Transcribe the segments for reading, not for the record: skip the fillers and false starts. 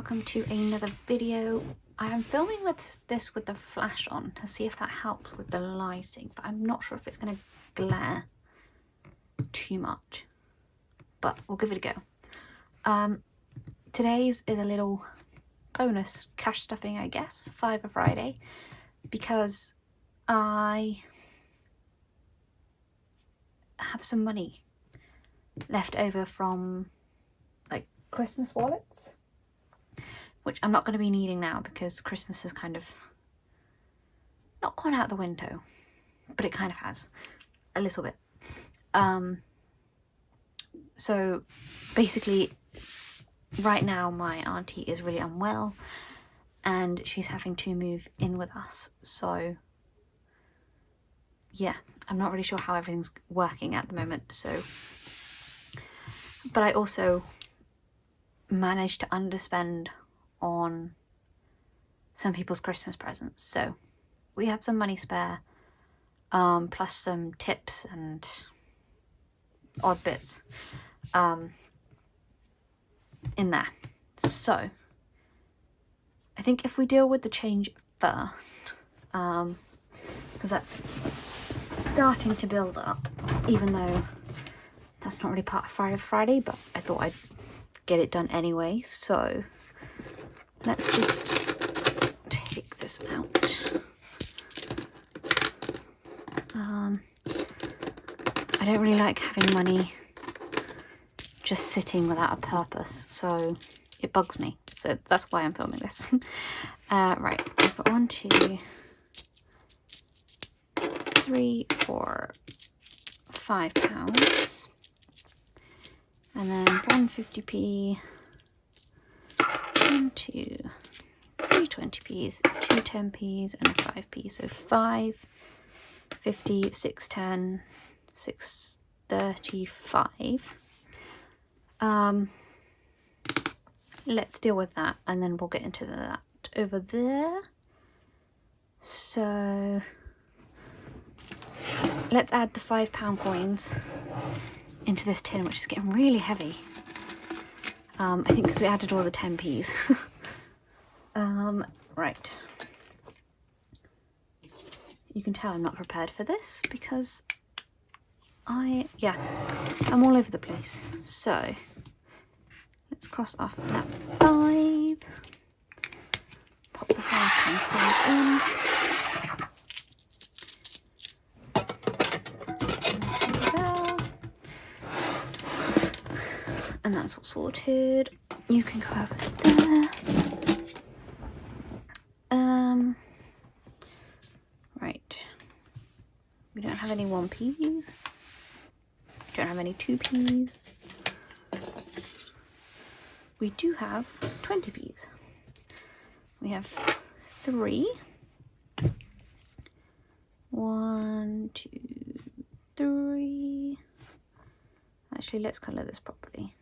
welcome to another video. I am filming this with the flash on to see if that helps with the lighting, but I'm not sure if it's going to glare too much, but we'll give it a go. Today's is a little bonus cash stuffing, I guess, Fiver Friday, because I have some money left over from like Christmas wallets, which I'm not going to be needing now because Christmas is kind of not gone out the window, but it kind of has a little bit. So basically right now my auntie is really unwell and she's having to move in with us, so yeah, I'm not really sure how everything's working at the moment. So, but I also managed to underspend on some people's Christmas presents, so we have some money spare, plus some tips and odd bits in there. So I think if we deal with the change first, because that's starting to build up, even though that's not really part of Friday, but I thought I'd get it done anyway. So let's just take this out. I don't really like having money just sitting without a purpose, so it bugs me. So that's why I'm filming this. Right, I've got 1, 2, 3, 4, £5, and then 150p, 1, 2, 3 20p's, 2 10p's, and a 5p. So 5, 50, 6, 10, 6, 35. Let's deal with that and then we'll get into that over there. So let's add the £5 coins into this tin, which is getting really heavy. I think because we added all the 10p's. Right. You can tell I'm not prepared for this because I'm all over the place. So let's cross off that 5. Pop the £5 coins in. And that's all sorted. You can go over there. Right. We don't have any 1p's. Don't have any 2p's. We do have 20p's. We have 3. 1, 2, 3. Actually, let's colour this properly.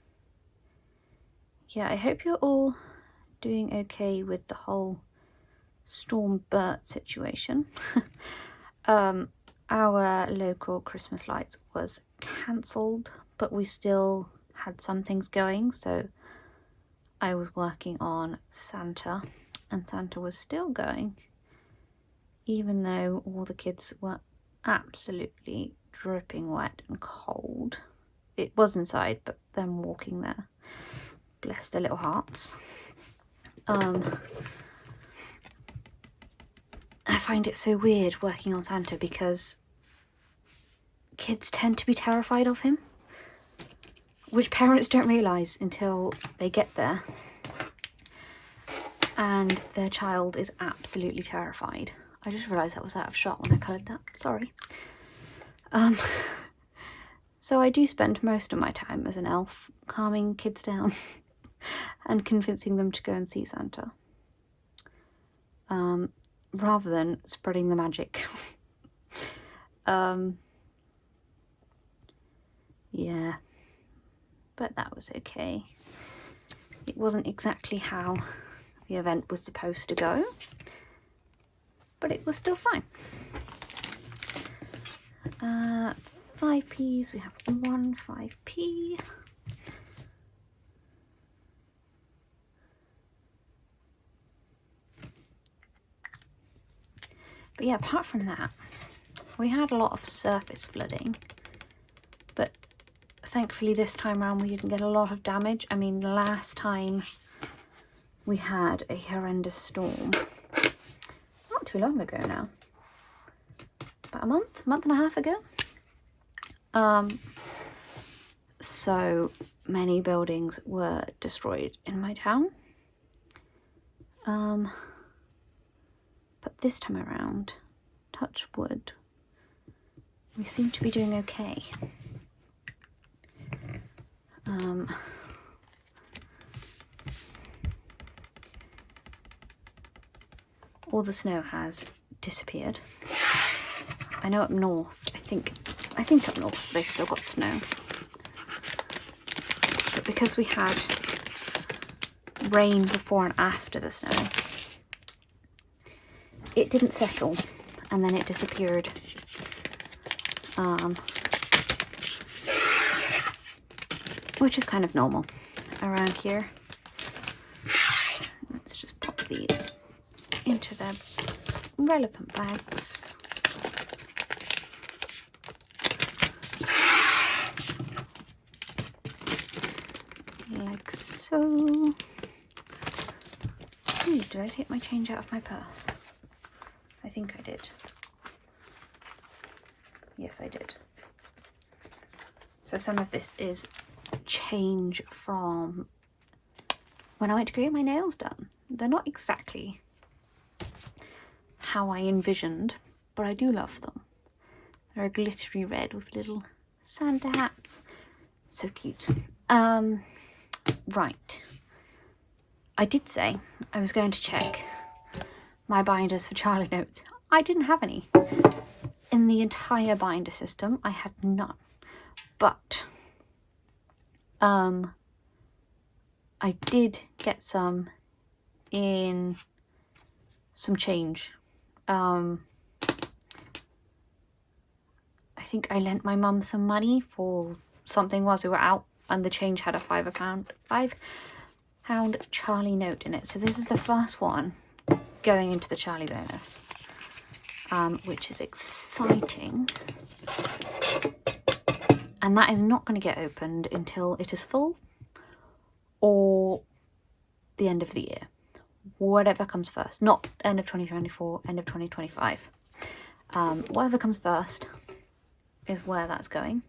Yeah, I hope you're all doing okay with the whole Storm Bert situation. Our local Christmas lights was cancelled, but we still had some things going, so I was working on Santa, and Santa was still going, even though all the kids were absolutely dripping wet and cold. It was inside, but them walking there, bless their little hearts. I find it so weird working on Santa because kids tend to be terrified of him, which parents don't realise until they get there and their child is absolutely terrified. I just realised that was out of shot when I coloured that, sorry. So I do spend most of my time as an elf calming kids down and convincing them to go and see Santa, rather than spreading the magic. Yeah, but that was okay. It wasn't exactly how the event was supposed to go, but it was still fine. 5p's, we have 1 5p. But yeah, apart from that, we had a lot of surface flooding, but thankfully this time around we didn't get a lot of damage. I mean, the last time we had a horrendous storm, not too long ago now, about a month and a half ago. So many buildings were destroyed in my town. But this time around, touch wood, we seem to be doing okay. All the snow has disappeared. I know up north, I think up north they've still got snow. But because we had rain before and after the snow, it didn't settle and then it disappeared. Which is kind of normal around here. Let's just pop these into their relevant bags. Like so. Ooh, did I take my change out of my purse? I think I did. Yes, I did. So some of this is change from when I went to go get my nails done. They're not exactly how I envisioned, but I do love them. They're a glittery red with little Santa hats. So cute. Right. I did say I was going to check my binders for Charlie notes. I didn't have any. In the entire binder system, I had none. But I did get some in some change. I think I lent my mum some money for something whilst we were out, and the change had a £5 Charlie note in it. So this is the first one going into the Charlie bonus, which is exciting. And that is not going to get opened until it is full or the end of the year. Whatever comes first. Not end of 2024, end of 2025. Whatever comes first is where that's going.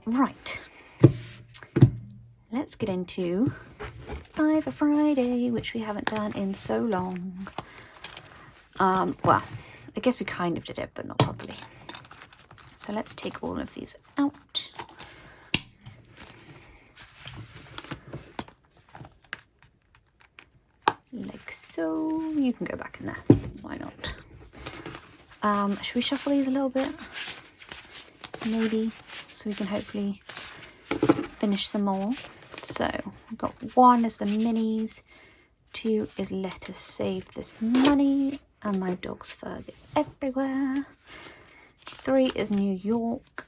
Right. Let's get into Five Friday, which we haven't done in so long. Well, I guess we kind of did it, but not properly. So let's take all of these out. Like so. You can go back in there. Why not? Should we shuffle these a little bit? Maybe, so we can hopefully finish some more. So we've got 1 is the minis, 2 is let us save this money, and my dog's fur gets everywhere. 3 is New York,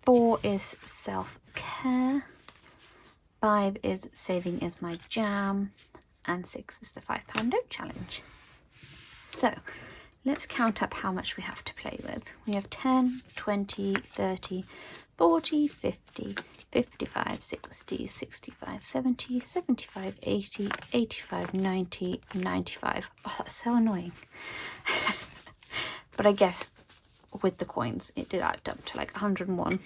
4 is self-care, 5 is saving is my jam, and 6 is the £5 note challenge. So let's count up how much we have to play with. We have 10, 20, 30, 40, 50, 55, 60, 65, 70, 75, 80, 85, 90, 95. Oh, that's so annoying. But I guess with the coins it did add up to like 101.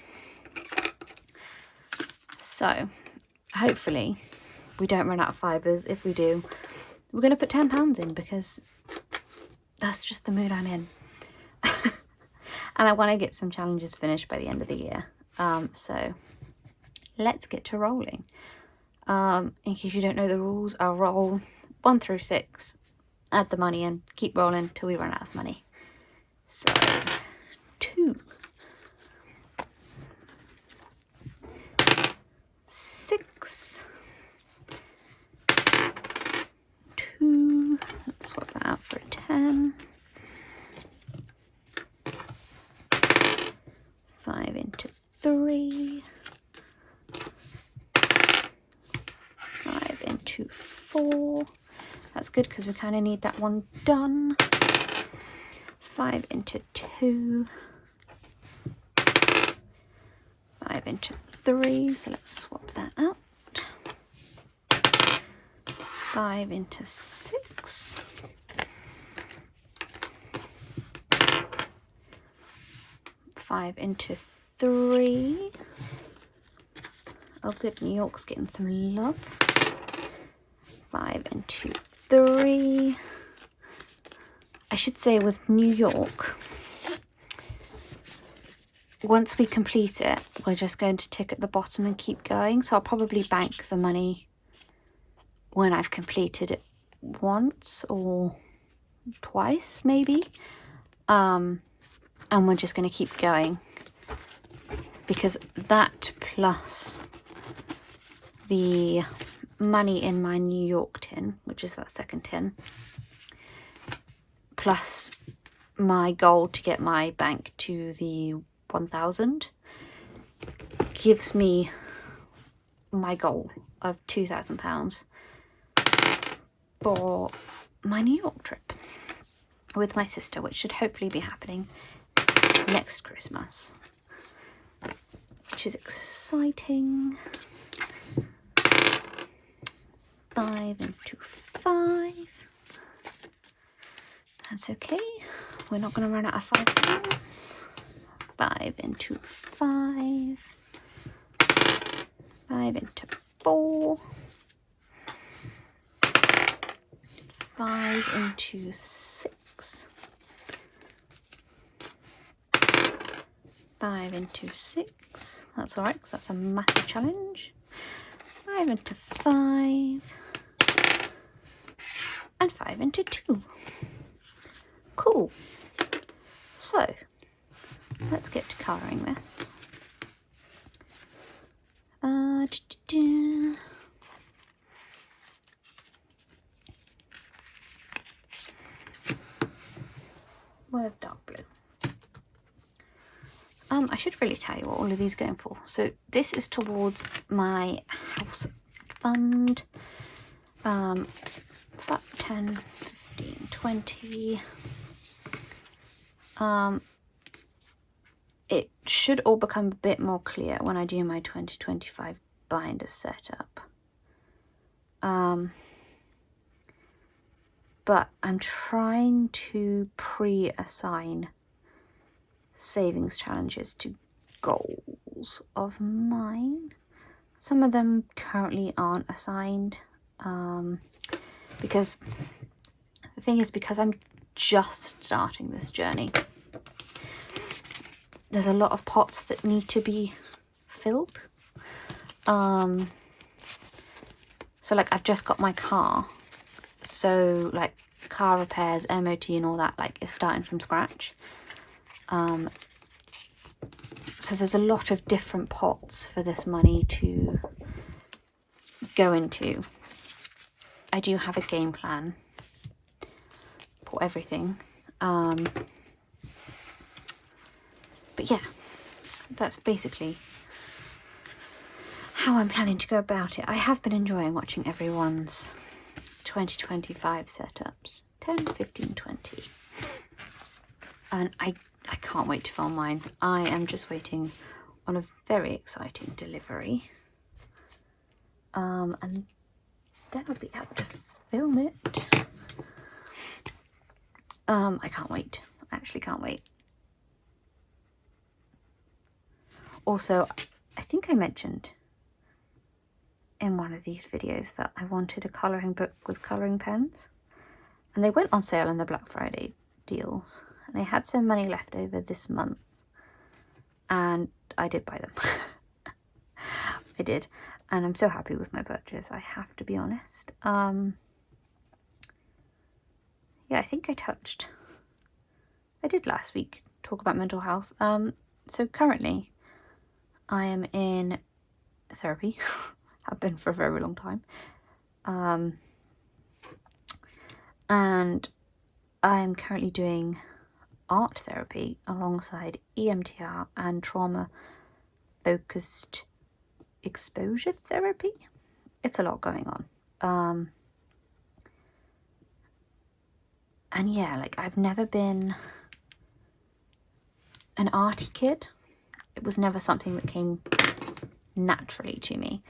So hopefully we don't run out of fibres. If we do, we're going to put £10 in, because that's just the mood I'm in. And I want to get some challenges finished by the end of the year. So let's get to rolling. In case you don't know the rules, I'll roll 1 through 6, add the money in, keep rolling till we run out of money. So 2, 6, 2, let's swap that out for a 10, 5 into 3, 5 into 4, That's good because we kind of need that one done. 5 into 2. 5 into 3. So let's swap that out. 5 into 6. 5 into 3. Oh good, New York's getting some love. 5 into 3. I should say with New York, once we complete it, we're just going to tick at the bottom and keep going. So I'll probably bank the money when I've completed it once or twice maybe. And we're just going to keep going, because that plus the money in my New York tin, which is that second tin, plus my goal to get my bank to the 1,000 gives me my goal of £2,000 for my New York trip with my sister, which should hopefully be happening next Christmas, which is exciting. 5 into 5. That's okay. We're not going to run out of 5 pounds. 5 into 5. 5 into 4. 5 into 6. 5 into 6. That's alright, because that's a massive challenge. 5 into 5. And 5 into 2. Cool. So, let's get to colouring this. Where's dark blue? I should really tell you what all of these are going for. So this is towards my house fund. 5, 10, 15, 20. It should all become a bit more clear when I do my 2025 binder setup. But I'm trying to pre-assign savings challenges to goals of mine. Some of them currently aren't assigned, because the thing is, because I'm just starting this journey, there's a lot of pots that need to be filled. So like I've just got my car, so like car repairs, MOT and all that, like, is starting from scratch. So there's a lot of different pots for this money to go into. I do have a game plan for everything. But yeah, that's basically how I'm planning to go about it. I have been enjoying watching everyone's 2025 setups. 10, 15, 20. And I can't wait to film mine. I am just waiting on a very exciting delivery. And then I'll be able to film it. I can't wait. I actually can't wait. Also, I think I mentioned in one of these videos that I wanted a colouring book with colouring pens. And they went on sale in the Black Friday deals. And they had some money left over this month. And I did buy them. I did. And I'm so happy with my purchase, I have to be honest. Yeah, I think I did last week talk about mental health. So currently I am in therapy. Have been for a very long time. And I'm currently doing art therapy alongside EMDR and trauma focused exposure therapy. It's a lot going on. And yeah, like I've never been an arty kid. It was never something that came naturally to me.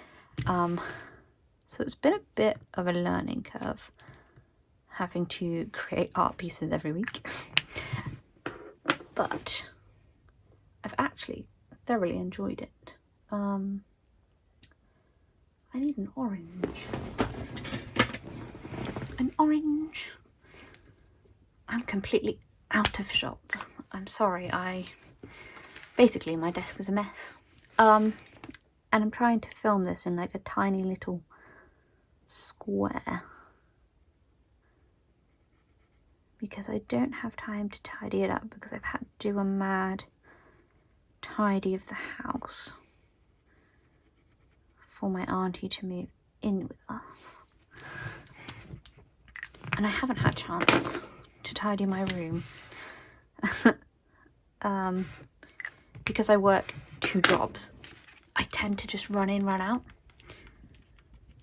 So it's been a bit of a learning curve having to create art pieces every week. But I've actually thoroughly enjoyed it. I need an orange. An orange. I'm completely out of shots. I'm sorry, basically my desk is a mess. And I'm trying to film this in like a tiny little square because I don't have time to tidy it up because I've had to do a mad tidy of the house for my auntie to move in with us. And I haven't had a chance to tidy my room because I work 2 jobs. I tend to just run in, run out.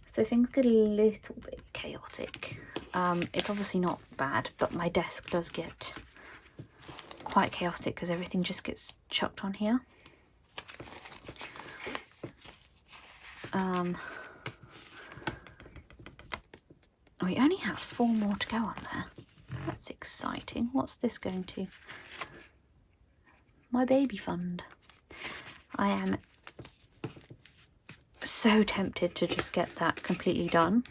So things get a little bit chaotic. It's obviously not bad, but my desk does get quite chaotic because everything just gets chucked on here. We only have 4 more to go on there. That's exciting. What's this going to? My baby fund. I am so tempted to just get that completely done.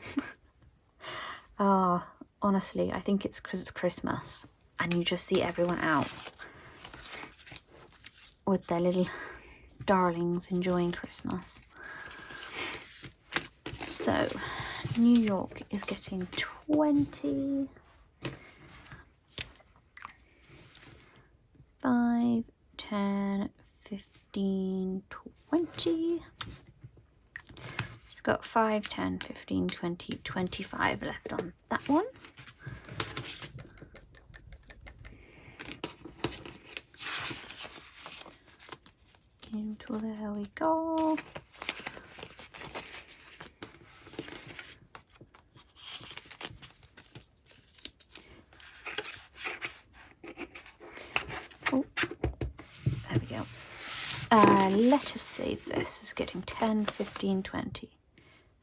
Honestly, I think it's because it's Christmas and you just see everyone out with their little darlings enjoying Christmas. So, New York is getting 20. 5, 10, 15, 20. We've got 5, 10, 15, 20, 25 left on that one. Into there we go. Oh, there we go. Let us save this as getting 10, 15, 20.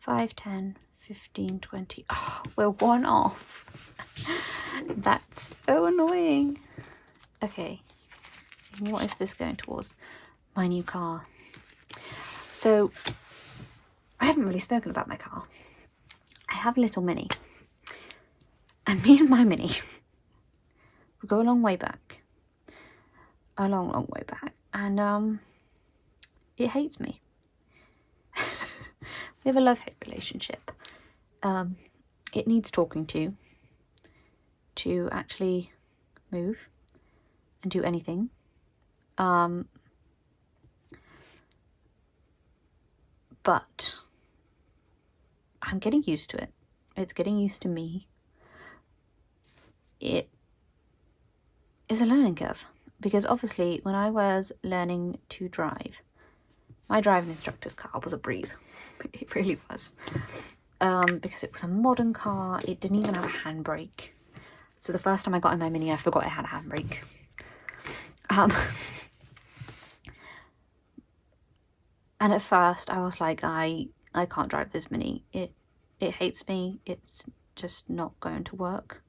5, 10, 15, 20. Oh, we're 1 off. That's so annoying. Okay, what is this going towards? My new car. So, I haven't really spoken about my car. I have a little Mini. And me and my Mini, we go a long way back. A long, long way back. And, it hates me. We have a love-hate relationship. It needs talking to actually move and do anything. But I'm getting used to it. It's getting used to me. It is a learning curve because obviously when I was learning to drive, my driving instructor's car was a breeze. It really was. Because it was a modern car. It didn't even have a handbrake. So the first time I got in my Mini, I forgot it had a handbrake. And at first I was like, I can't drive this Mini. It hates me. It's just not going to work.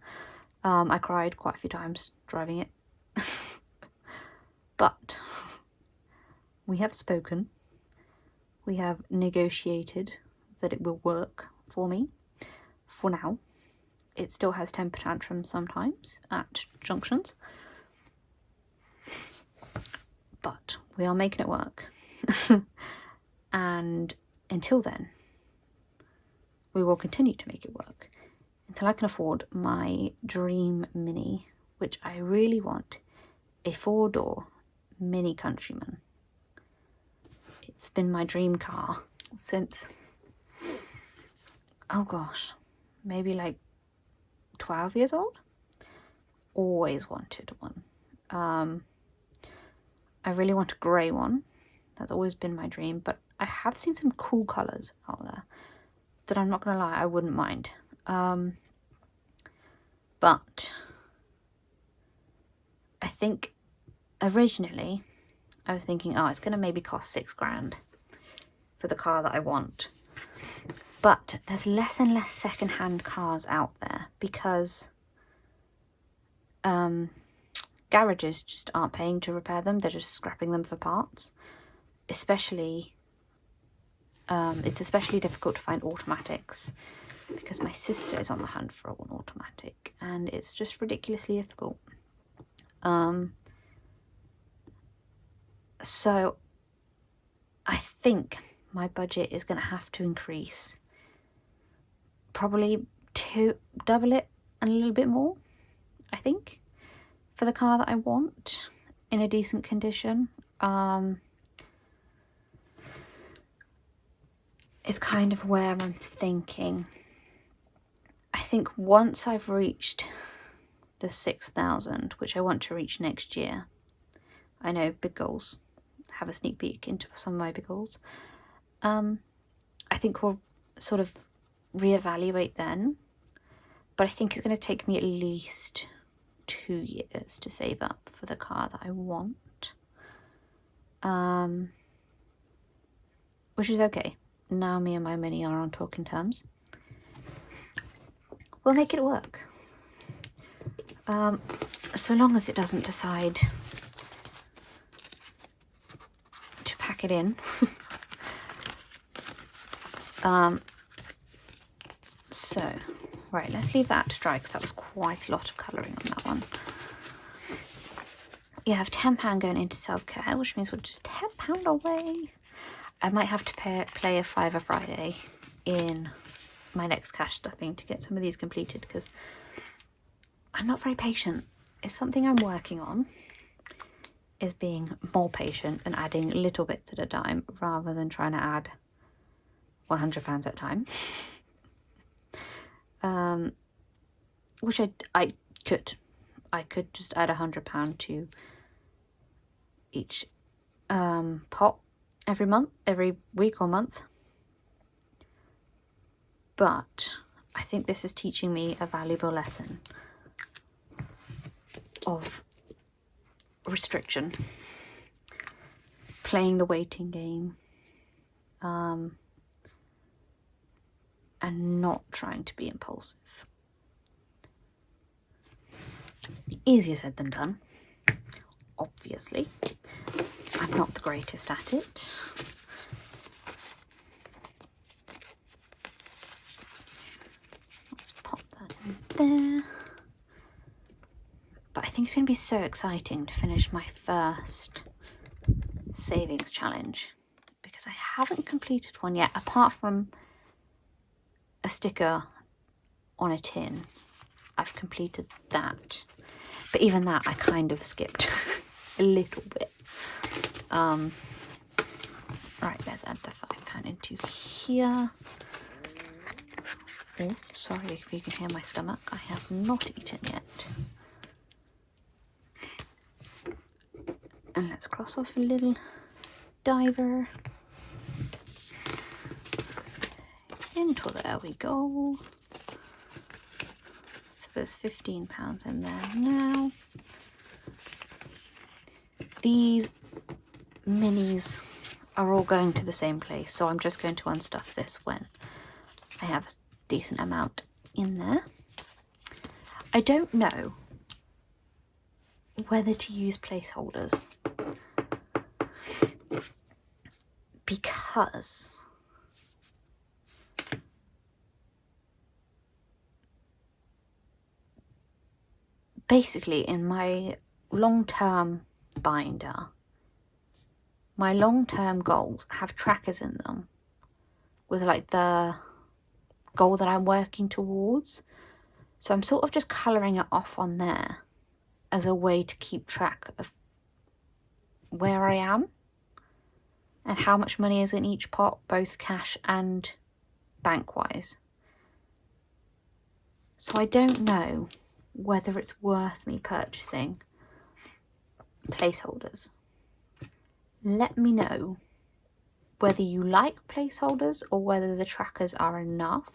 I cried quite a few times driving it. But we have spoken. We have negotiated that it will work for me for now. It still has temper tantrums sometimes at junctions. But we are making it work. And until then, we will continue to make it work until I can afford my dream Mini, which I really want, a 4-door Mini Countryman. It's been my dream car since, oh gosh, maybe like 12 years old. Always wanted one. I really want a grey one. That's always been my dream, but I have seen some cool colours out there that I'm not going to lie, I wouldn't mind. But think originally I was thinking, oh, it's going to maybe cost £6,000 for the car that I want. But there's less and less second-hand cars out there because garages just aren't paying to repair them. They're just scrapping them for parts. Especially, it's especially difficult to find automatics because my sister is on the hunt for an automatic and it's just ridiculously difficult. So I think my budget is going to have to increase, probably to double it and a little bit more, I think, for the car that I want in a decent condition. It's kind of where I'm thinking. I think once I've reached the 6,000, which I want to reach next year, I know, big goals, have a sneak peek into some of my big goals. I think we'll sort of reevaluate then, but I think it's going to take me at least 2 years to save up for the car that I want, which is okay. Now me and my Mini are on talking terms. We'll make it work, so long as it doesn't decide to pack it in. So, right, let's leave that to dry because that was quite a lot of colouring on that one. You have £10 going into self-care, which means we're just £10 away. I might have to play a Fiver Friday in my next cash stuffing to get some of these completed because I'm not very patient. It's something I'm working on, is being more patient and adding little bits at a time rather than trying to add £100 at a time. Which I could just add £100 to each pot every week or month. But I think this is teaching me a valuable lesson of restriction, playing the waiting game, and not trying to be impulsive. Easier said than done, obviously. I'm not the greatest at it. Let's pop that in there. But I think it's going to be so exciting to finish my first savings challenge because I haven't completed one yet, apart from a sticker on a tin. I've completed that, but even that I kind of skipped a little bit. Right, let's add the £5 into here. Oh, sorry if you can hear my stomach. I have not eaten yet. And let's cross off a little diver. Into there we go. So there's £15 in there now. These minis are all going to the same place, so I'm just going to unstuff this when I have a decent amount in there. I don't know whether to use placeholders because basically in my long-term binder, my long-term goals have trackers in them with like the goal that I'm working towards. So I'm sort of just colouring it off on there as a way to keep track of where I am and how much money is in each pot, both cash and bank-wise. So I don't know whether it's worth me purchasing placeholders. Let me know whether you like placeholders or whether the trackers are enough,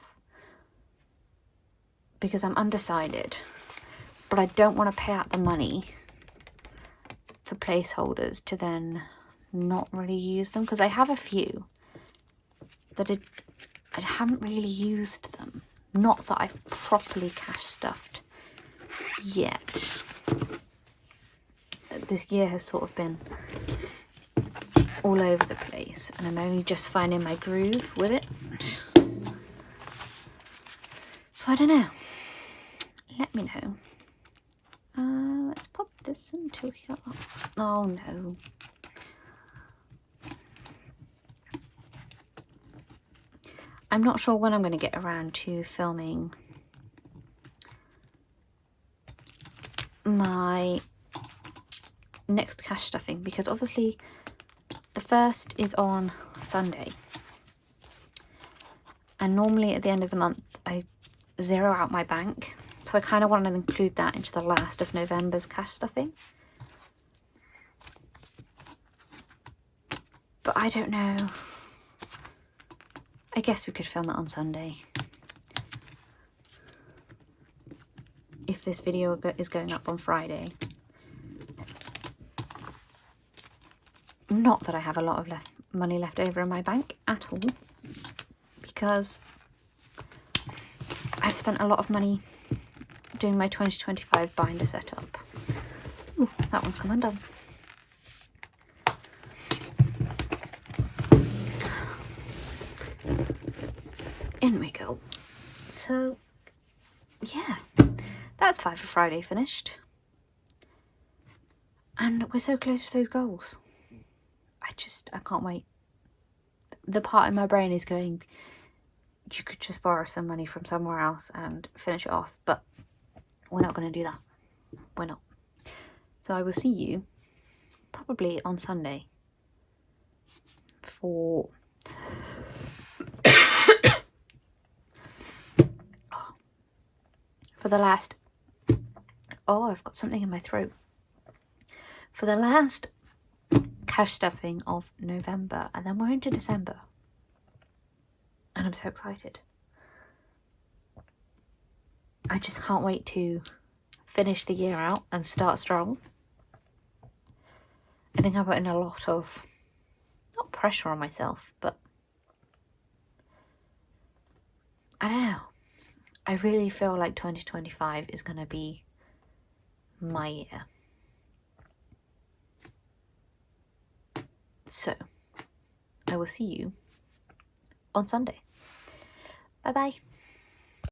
because I'm undecided, but I don't want to pay out the money placeholders to then not really use them, because I have a few that I haven't really used them. Not that I've properly cash stuffed yet. This year has sort of been all over the place, and I'm only just finding my groove with it. So I don't know. Let me know. Let's pop this into here. Oh no. I'm not sure when I'm going to get around to filming my next cash stuffing, because obviously the first is on Sunday, and normally at the end of the month I zero out my bank, so I kind of want to include that into the last of November's cash stuffing. But I don't know. I guess we could film it on Sunday if this video is going up on Friday. Not that I have a lot of money left over in my bank at all, because I've spent a lot of money doing my 2025 binder setup. Ooh, that one's come undone. In we go. So, yeah, that's 5 for Friday finished. And we're so close to those goals. I can't wait. The part in my brain is going, you could just borrow some money from somewhere else and finish it off, but we're not going to do that. We're not. So I will see you probably on Sunday for the last, I've got something in my throat, for the last cash stuffing of November, and then we're into December, and I'm so excited. I just can't wait to finish the year out and start strong. I think I'm putting a lot of, not pressure on myself, but I don't know. I really feel like 2025 is going to be my year. So, I will see you on Sunday. Bye bye.